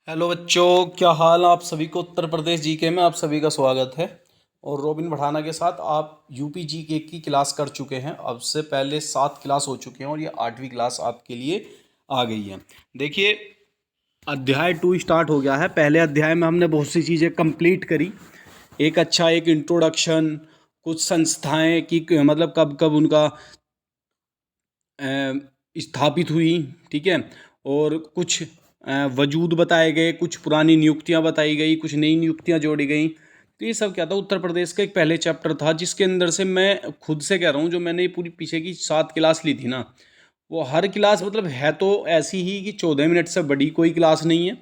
Hello बच्चों, क्या हाल। आप सभी को उत्तर प्रदेश जीके में आप सभी का स्वागत है। और रोबिन भड़ाना के साथ आप यूपी जीके की क्लास कर चुके हैं। अब से पहले 7 क्लास हो चुके हैं और ये 8वीं क्लास आपके लिए आ गई है। देखिए, अध्याय 2 स्टार्ट हो गया है। पहले अध्याय में हमने बहुत सी चीज़ें कंप्लीट करी। एक इंट्रोडक्शन, कुछ संस्थाएं की मतलब कब कब उनका स्थापित हुई, ठीक है। और कुछ वजूद बताए गए, कुछ पुरानी नियुक्तियां बताई गई, कुछ नई नियुक्तियां जोड़ी गई। तो ये सब क्या था, उत्तर प्रदेश का एक पहले चैप्टर था, जिसके अंदर से मैं खुद से कह रहा हूँ, जो मैंने ये पूरी पीछे की 7 क्लास ली थी ना, वो हर क्लास मतलब है तो ऐसी ही कि 14 मिनट से बड़ी कोई क्लास नहीं है।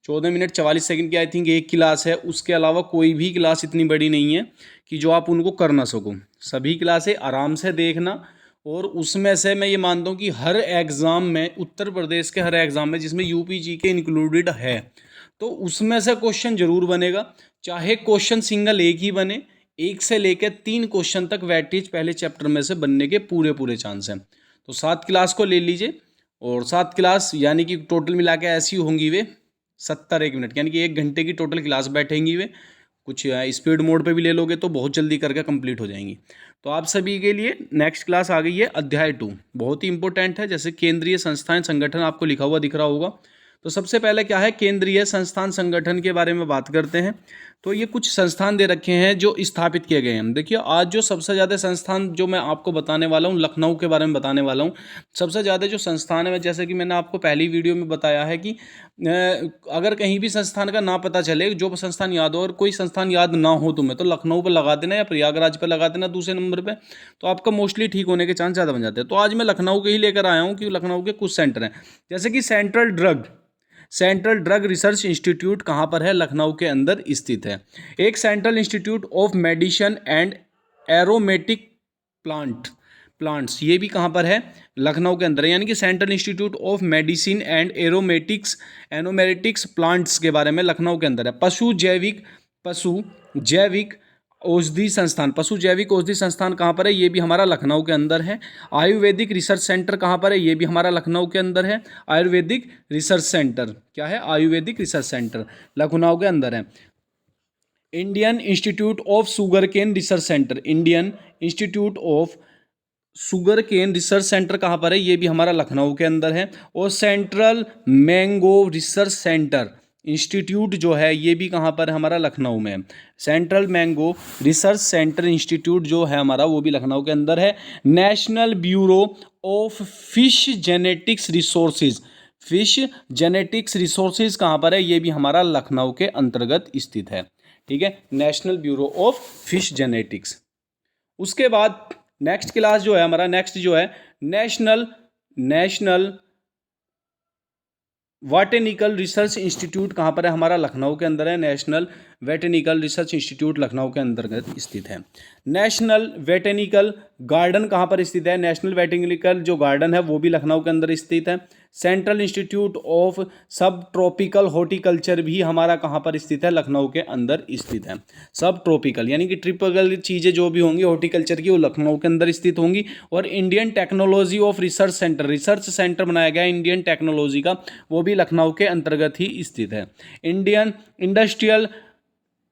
14 मिनट 44 सेकंड की आई थिंक एक क्लास है। उसके अलावा कोई भी क्लास इतनी बड़ी नहीं है कि जो आप उनको कर ना सको। सभी क्लासें आराम से देखना। और उसमें से मैं ये मानता हूँ कि हर एग्ज़ाम में, उत्तर प्रदेश के हर एग्ज़ाम में जिसमें यूपी जी के इंक्लूडेड है, तो उसमें से क्वेश्चन जरूर बनेगा। चाहे क्वेश्चन सिंगल एक ही बने, 1 से लेकर 3 क्वेश्चन तक वेटेज पहले चैप्टर में से बनने के पूरे पूरे चांस हैं। तो 7 क्लास को ले लीजिए। और 7 क्लास यानी कि टोटल मिला के ऐसी होंगी वे 70 1 मिनट, यानी कि 1 घंटे की टोटल क्लास बैठेंगी वे। कुछ स्पीड मोड पे भी ले लोगे तो बहुत जल्दी करके कंप्लीट हो जाएंगी। तो आप सभी के लिए नेक्स्ट क्लास आ गई है अध्याय 2। बहुत ही इंपॉर्टेंट है। जैसे केंद्रीय संस्थाएं संगठन आपको लिखा हुआ दिख रहा होगा। तो सबसे पहले क्या है, केंद्रीय संस्थान संगठन के बारे में बात करते हैं। तो ये कुछ संस्थान दे रखे हैं जो स्थापित किए गए हैं। देखिए, आज जो सबसे ज़्यादा संस्थान जो मैं आपको बताने वाला हूँ, लखनऊ के बारे में बताने वाला हूँ। सबसे ज़्यादा जो संस्थान है, जैसे कि मैंने आपको पहली वीडियो में बताया है कि अगर कहीं भी संस्थान का ना पता चले, जो संस्थान याद हो, और कोई संस्थान याद ना हो तुम्हें, तो लखनऊ पर लगा देना या प्रयागराज पर लगा देना दूसरे नंबर पे। तो आपका मोस्टली ठीक होने के चांस ज़्यादा बन जाते हैं। तो आज मैं लखनऊ के ही लेकर आया हूँ कि लखनऊ के कुछ सेंटर हैं। जैसे कि सेंट्रल ड्रग रिसर्च इंस्टीट्यूट कहाँ पर है, लखनऊ के अंदर स्थित है। एक central institute of medicine and aromatic plants, ये भी कहाँ पर है, लखनऊ के अंदर है। यानी कि central institute of medicine and aromatics plants के बारे में लखनऊ के अंदर है। पशु जैविक औषधि संस्थान कहाँ पर है, ये भी हमारा लखनऊ के अंदर है। आयुर्वेदिक रिसर्च सेंटर कहाँ पर है, ये भी हमारा लखनऊ के अंदर है। आयुर्वेदिक रिसर्च सेंटर क्या है, आयुर्वेदिक रिसर्च सेंटर लखनऊ के अंदर है। Indian institute of sugar cane research centre, Indian institute of sugar cane research centre कहाँ पर है, ये भी हमारा लखनऊ के अंदर है। और central mango research centre institute जो है, ये भी कहाँ पर है, हमारा लखनऊ में है। Central mango research centre institute जो है हमारा, वो भी लखनऊ के अंदर है। National bureau of fish genetics resources कहाँ पर है, ये भी हमारा लखनऊ के अंतर्गत स्थित है। ठीक है, national bureau of fish genetics. उसके बाद नेक्स्ट क्लास जो है हमारा, नेक्स्ट जो है नेशनल वेटेनिकल रिसर्च इंस्टीट्यूट कहाँ पर है, हमारा लखनऊ के अंदर है। नेशनल वेटेनिकल रिसर्च इंस्टीट्यूट लखनऊ के अंतर्गत स्थित है। नेशनल वेटेनिकल गार्डन कहाँ पर स्थित है, नेशनल वेटेनिकल जो गार्डन है वो भी लखनऊ के अंदर स्थित है। सेंट्रल इंस्टीट्यूट ऑफ सब ट्रॉपिकल हॉर्टिकल्चर भी हमारा कहाँ पर स्थित है, लखनऊ के अंदर स्थित है। सब ट्रॉपिकल यानी कि ट्रिपिकल चीज़ें जो भी होंगी हॉर्टिकल्चर की, वो लखनऊ के अंदर स्थित होंगी। और Indian technology of research centre बनाया गया इंडियन टेक्नोलॉजी का, वो भी लखनऊ के अंतर्गत ही स्थित है। Indian industrial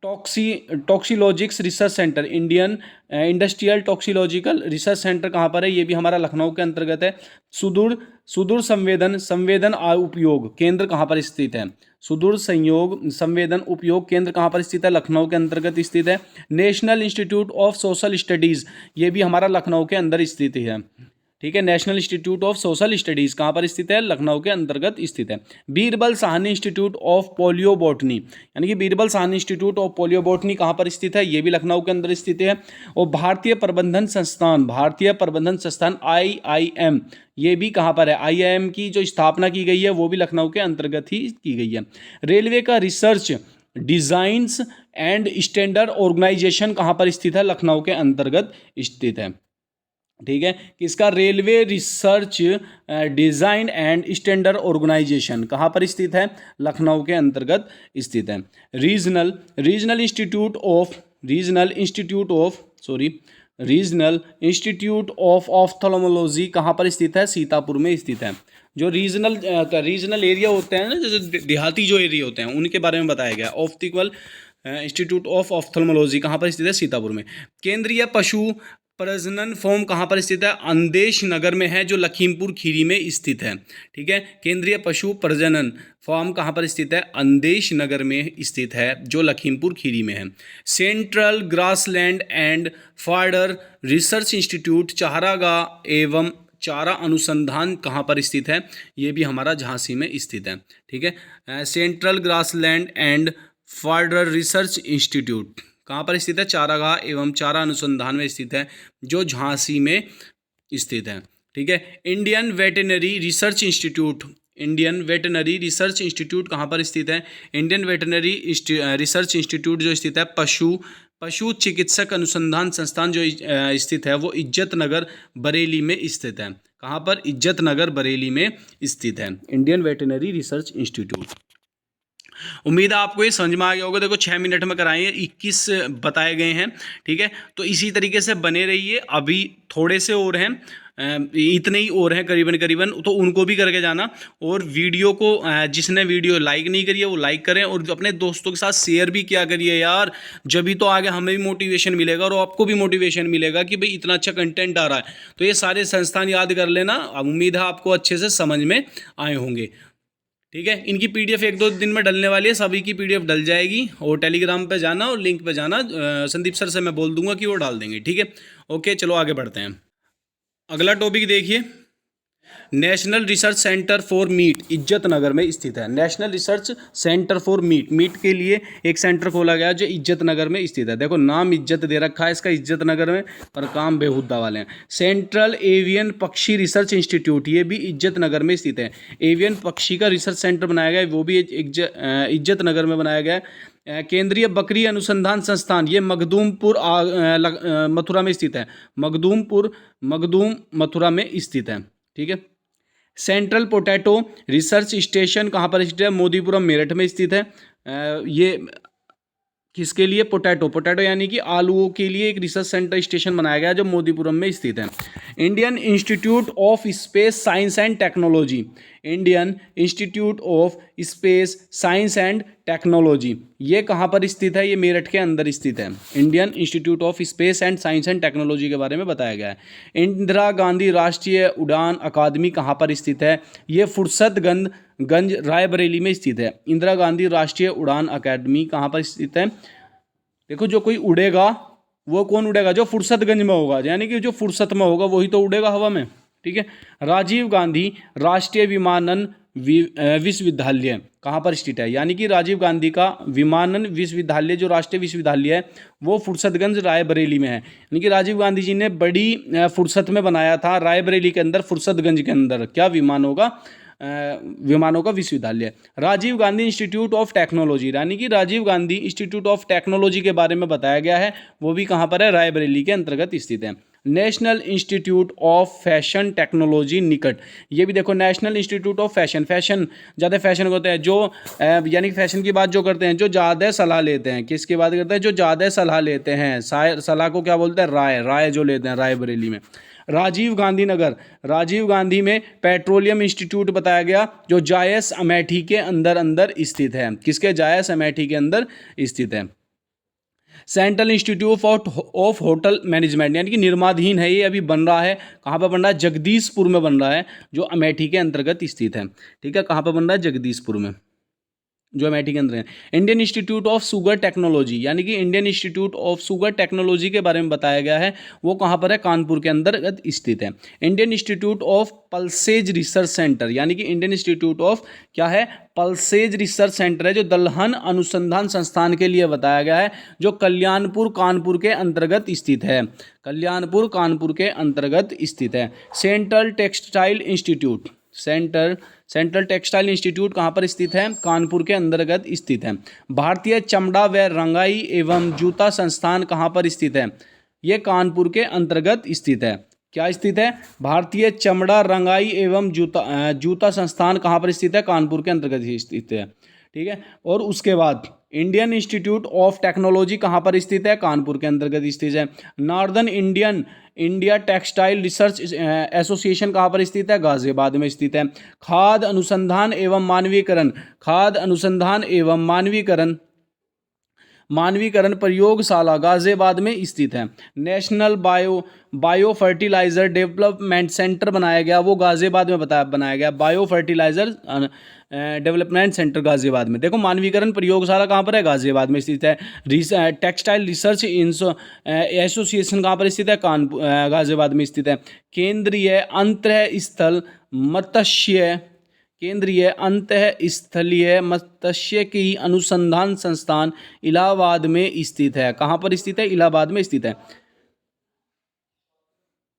toxicologics research centre, Indian industrial toxicological research centre कहाँ पर है, ये भी हमारा लखनऊ के अंतर्गत है। सुदूर संवेदन उपयोग केंद्र कहाँ पर स्थित है, सुदूर संवेदन उपयोग केंद्र कहाँ पर स्थित है, लखनऊ के अंतर्गत स्थित है। National institute of social studies, ये भी हमारा लखनऊ के अंदर स्थित है। ठीक है, national institute of social studies कहाँ पर स्थित है, लखनऊ के अंतर्गत स्थित है। Birbal Sahni institute of polio botany, यानी कि Birbal Sahni institute of polio botany कहाँ पर स्थित है, ये भी लखनऊ के अंदर स्थित है। और भारतीय प्रबंधन संस्थान IIM, ये भी कहाँ पर है, IIM की जो स्थापना की गई है वो भी लखनऊ के अंतर्गत ही की गई है। रेलवे का research designs and standard organisation कहाँ पर स्थित है, लखनऊ के अंतर्गत स्थित है। ठीक है, किसका, railway research design and standard organisation कहाँ पर स्थित है, लखनऊ के अंतर्गत स्थित है। रीजनल इंस्टीट्यूट ऑफ ऑफ्थल्मोलॉजी कहाँ पर स्थित है, सीतापुर में स्थित है। जो रीजनल एरिया होते हैं ना, जैसे देहाती जो एरिया होते हैं, उनके बारे में बताया गया। ऑप्टिकल इंस्टीट्यूट ऑफ ऑफ्थल्मोलॉजी कहाँ पर स्थित है? सीतापुर में। केंद्रीय पशु प्रजनन फॉर्म कहाँ पर स्थित है? अंदेश नगर में है, जो लखीमपुर खीरी में स्थित है। ठीक है, केंद्रीय पशु प्रजनन फॉर्म कहाँ पर स्थित है? अंदेश नगर में स्थित है, जो लखीमपुर खीरी में है। Central grassland and fodder research institute चारागाह एवं चारा अनुसंधान कहाँ पर स्थित है? ये भी हमारा झांसी में स्थित है। ठीक है, central grassland and fodder research institute कहाँ पर स्थित है? चारागाह एवं चारा अनुसंधान में स्थित है, जो झांसी में स्थित है। ठीक है, इंडियन वेटरनरी रिसर्च इंस्टीट्यूट कहाँ पर स्थित है? इंडियन वेटरनरी रिसर्च इंस्टीट्यूट जो स्थित है पशु चिकित्सक अनुसंधान संस्थान जो स्थित है, वो इज्जत नगर बरेली में स्थित है। कहाँ पर? इज्जत नगर बरेली में स्थित है इंडियन वेटरनरी रिसर्च इंस्टीट्यूट। उम्मीद है आपको ये समझ में आ गया होगा। देखो 6 मिनट में कराए हैं, 21 बताए गए हैं। ठीक है, तो इसी तरीके से बने रहिए। अभी थोड़े से और हैं, इतने ही और हैं करीबन, तो उनको भी करके जाना। और वीडियो को जिसने वीडियो लाइक नहीं करी है वो लाइक करें, और अपने दोस्तों के साथ शेयर भी किया करिए यार। जब भी तो आगे हमें भी मोटिवेशन मिलेगा और आपको भी मोटिवेशन मिलेगा कि भाई इतना अच्छा कंटेंट आ रहा है। तो ये सारे संस्थान याद कर लेना। उम्मीद है आपको अच्छे से समझ में आए होंगे। ठीक है, इनकी पीडीएफ 1-2 दिन में डलने वाली है, सभी की पीडीएफ डल जाएगी। और टेलीग्राम पे जाना और लिंक पे जाना, संदीप सर से मैं बोल दूंगा कि वो डाल देंगे। ठीक है, ओके, चलो आगे बढ़ते हैं। अगला टॉपिक देखिए, national research centre for meet इज्जत नगर में स्थित है। National research centre for meet के लिए एक सेंटर खोला गया जो इज्जत नगर में स्थित है। देखो नाम इज्जत दे रखा है इसका इज्जत नगर में, पर काम बेहुदा वाले हैं। सेंट्रल एवियन पक्षी रिसर्च इंस्टीट्यूट, ये भी इज्जत नगर में स्थित है। एवियन पक्षी का रिसर्च सेंटर बनाया गया है, वो भी इज्जत नगर में बनाया गया है। केंद्रीय बकरी अनुसंधान संस्थान, ये मखदूमपुर मथुरा में स्थित है। मखदूम मथुरा में स्थित है। ठीक है, सेंट्रल पोटैटो रिसर्च स्टेशन कहाँ पर स्थित है? मोदीपुरम मेरठ में स्थित है। ये किसके लिए? पोटैटो यानी कि आलूओं के लिए एक रिसर्च सेंटर स्टेशन बनाया गया जो मोदीपुरम में स्थित है। Indian institute of space science and technology, Indian institute of space science and technology, ये कहाँ पर स्थित है? ये मेरठ के अंदर स्थित है। Indian institute of space and science and technology के बारे में बताया गया है। इंदिरा गांधी राष्ट्रीय उड़ान अकादमी कहाँ पर स्थित है? ये फुर्सतगंज रायबरेली में स्थित है। इंदिरा गांधी राष्ट्रीय उड़ान अकादमी कहाँ पर स्थित है? देखो जो कोई उड़ेगा वो कौन उड़ेगा? जो फुर्सतगंज में होगा, यानी कि जो फुर्सत में होगा वही तो उड़ेगा हवा में। ठीक है, राजीव गांधी राष्ट्रीय विमानन विश्वविद्यालय कहाँ पर स्थित है? यानी कि राजीव गांधी का विमानन विश्वविद्यालय जो राष्ट्रीय विश्वविद्यालय है वो फुर्सतगंज रायबरेली में है। यानी कि राजीव गांधी जी ने बड़ी फुर्सत में बनाया था, रायबरेली के अंदर फुर्सतगंज के अंदर क्या विमानों का विश्वविद्यालय। Rajiv Gandhi institute of technology, यानी कि Rajiv Gandhi institute of technology के बारे में बताया गया है, वो भी कहाँ पर है? रायबरेली के अंतर्गत स्थित है। National institute of fashion technology निकट, ये भी देखो नेशनल इंस्टीट्यूट ऑफ फैशन ज़्यादा फैशन होते हैं जो यानी कि फैशन की बात जो करते हैं, जो ज़्यादा सलाह लेते हैं। किसकी बात करते हैं? जो ज़्यादा सलाह लेते हैं। सलाह को क्या बोलते हैं? राय जो लेते हैं रायबरेली में। राजीव गांधी में पेट्रोलियम इंस्टीट्यूट बताया गया जो जायस अमेठी के अंदर स्थित है। किसके? जायस अमेठी के अंदर स्थित है। Central institute of hotel management, यानी कि निर्माणाधीन है, ये अभी बन रहा है। कहाँ पर बन रहा है? जगदीशपुर में बन रहा है, जो अमेठी के अंतर्गत स्थित है। ठीक है, कहाँ पर बन रहा है? जगदीशपुर में, जो अमेठी के अंदर है। Indian institute of sugar technology, यानी कि Indian institute of sugar technology के बारे में बताया गया है, वो कहाँ पर है? कानपुर के अंदर स्थित है। Indian institute of pulses research centre, यानी कि इंडियन इंस्टीट्यूट ऑफ क्या है? पल्सेज रिसर्च सेंटर है, जो दलहन अनुसंधान संस्थान के लिए बताया गया है, जो कल्याणपुर कानपुर के अंतर्गत स्थित है। कल्याणपुर कानपुर के अंतर्गत स्थित है। सेंट्रल टेक्सटाइल इंस्टीट्यूट कहाँ पर स्थित है? कानपुर के अंतर्गत स्थित है। भारतीय चमड़ा व रंगाई एवं जूता संस्थान कहाँ पर स्थित है? ये कानपुर के अंतर्गत स्थित है। क्या स्थित है? भारतीय चमड़ा रंगाई एवं जूता संस्थान कहाँ पर स्थित है? कानपुर के अंतर्गत ही स्थित है। ठीक है। और उसके बाद इंडियन इंस्टीट्यूट ऑफ टेक्नोलॉजी कहाँ पर स्थित है? कानपुर के अंतर्गत स्थित है। Northern India textile research association कहाँ पर स्थित है? गाजियाबाद में स्थित है। खाद्य अनुसंधान एवं मानवीकरण प्रयोगशाला गाजियाबाद में स्थित है। National bio fertiliser development centre बनाया गया, वो गाजियाबाद में बनाया गया। Bio fertiliser development centre Ghaziabad में। देखो मानवीकरण प्रयोगशाला कहाँ पर है? गाजियाबाद में स्थित है। टेक्सटाइल रिसर्च एसोसिएशन कहाँ पर स्थित है? कानपुर गाजियाबाद में स्थित है। केंद्रीय अंतःस्थलीय मत्स्यिकी अनुसंधान संस्थान इलाहाबाद में स्थित है। कहाँ पर स्थित है? इलाहाबाद में स्थित है।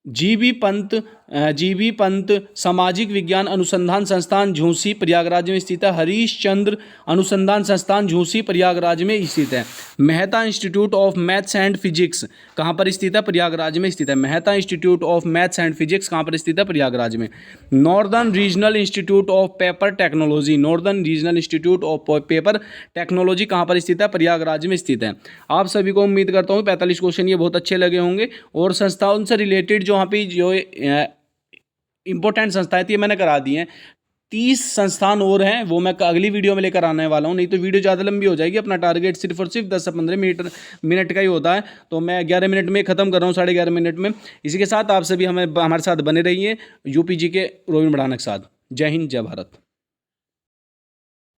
जीबी पंत सामाजिक विज्ञान अनुसंधान संस्थान झूसी प्रयागराज में स्थित है। हरीशचंद्र अनुसंधान संस्थान झूसी प्रयागराज में स्थित है। Mehta institute of maths and physics कहाँ पर स्थित है? प्रयागराज में स्थित है। Mehta institute of maths and physics कहाँ पर स्थित है? प्रयागराज में। Northern regional institute of paper technology कहाँ पर स्थित है? प्रयागराज में स्थित है। आप सभी को उम्मीद करता हूँ 45 क्वेश्चन ये बहुत अच्छे लगे होंगे, और संस्थाओं से रिलेटेड जो यहाँ पे जो इंपॉर्टेंट संस्थाएं थी मैंने करा दी हैं। 30 संस्थान और हैं, वो मैं अगली वीडियो में लेकर आने वाला हूँ, नहीं तो वीडियो ज़्यादा लंबी हो जाएगी। अपना टारगेट सिर्फ और सिर्फ 10 से 15 मिनट का ही होता है, तो मैं 11 मिनट में ख़त्म कर रहा हूँ, 11.5 मिनट में। इसी के साथ आप सभी हमारे साथ बने रहिए यूपीजी के रोविन बढ़ाने के साथ। जय हिंद, जय भारत।